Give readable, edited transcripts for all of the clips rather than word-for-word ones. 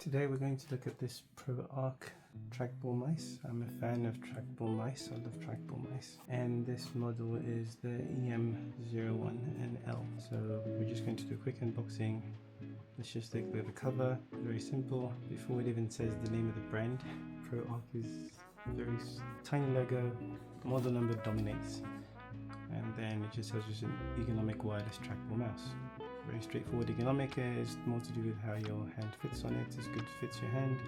Today we're going to look at this ProtoArc trackball mice. I'm a fan of trackball mice, I love trackball mice. And this model is the EM01 and L. So we're just going to do a quick unboxing. Let's just take a look at the cover, very simple. Before it even says the name of the brand, ProtoArc is very tiny logo, model number dominates. And then it just says it's an ergonomic wireless trackball mouse. Very straightforward. Ergonomic is more to do with how your hand fits on it. It's good, fits your hand.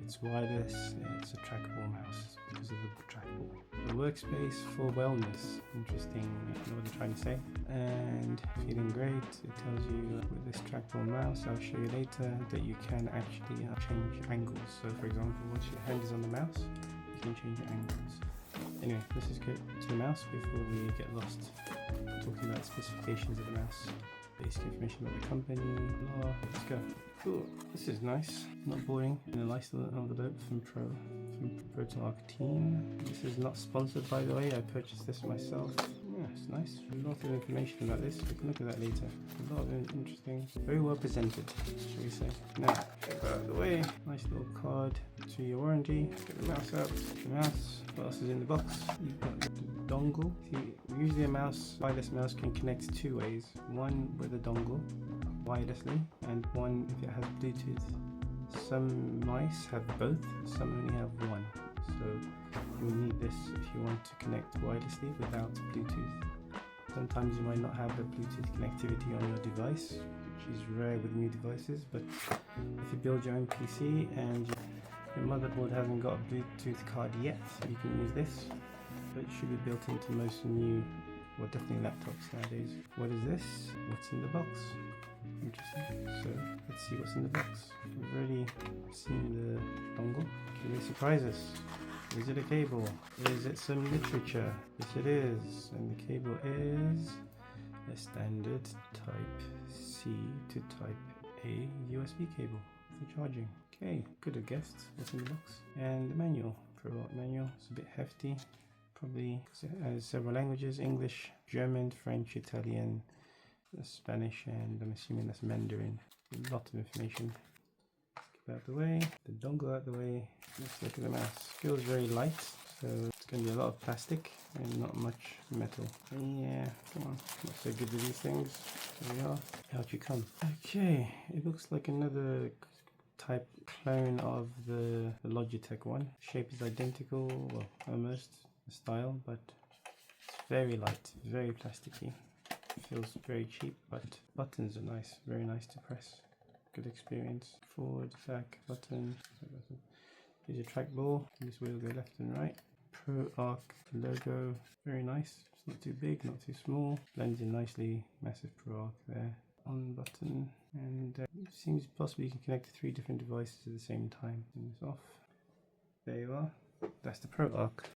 It's wireless. It's a trackball mouse because of the trackball. The workspace for wellness. Interesting. I know what they're trying to say. And feeling great. It tells you with this trackball mouse, I'll show you later, that you can actually change angles. So for example, once your hand is on the mouse, you can change your angles. Anyway, let's just get to the mouse before we get lost talking about specifications of the mouse. Basic information about the company. Let's go. Cool. This is nice. Not boring. And a nice little envelope from ProtoArc team. This is not sponsored, by the way. I purchased this myself. Yeah, it's nice. A lot of information about this. We can look at that later. A lot of interesting. Very well presented, shall we say. Now, get that out of the way. Nice little card to your warranty. Get the mouse out. The mouse. What else is in the box? You've got the dongle. See, usually a wireless mouse can connect two ways. One with a dongle, wirelessly, and one if it has Bluetooth. Some mice have both, some only have one. So you will need this if you want to connect wirelessly without Bluetooth. Sometimes you might not have the Bluetooth connectivity on your device, which is rare with new devices, but if you build your own PC and your motherboard hasn't got a Bluetooth card yet, you can use this. But it should be built into most new, well, definitely laptops nowadays. What is this? What's in the box? Interesting. So let's see what's in the box. We've already seen the dongle. Can we surprise us? Is it a cable? Is it some literature? Yes it is. And the cable is a standard type C to type A USB cable for charging. Okay, could have guessed what's in the box. And the manual, ProtoArc manual. It's a bit hefty. Probably because it has several languages: English, German, French, Italian, Spanish, and I'm assuming that's Mandarin. A lot of information. Get that out of the way. The dongle out of the way. Let's look at the mouse. Feels very light, so it's going to be a lot of plastic and not much metal. Yeah, come on. Not so good with these things. There we are. Out you come. Okay, it looks like another type clone of the Logitech one. Shape is identical, well, almost. The style, but it's very light, very plasticky. Feels very cheap, but buttons are nice, very nice to press. Good experience. Forward, back, button. Here's your trackball. This way will go left and right. ProtoArc logo, very nice. It's not too big, not too small. Blends in nicely. Massive ProtoArc there. On button, and it seems possibly you can connect to 3 different devices at the same time. Turn this off. There you are. That's the ProtoArc.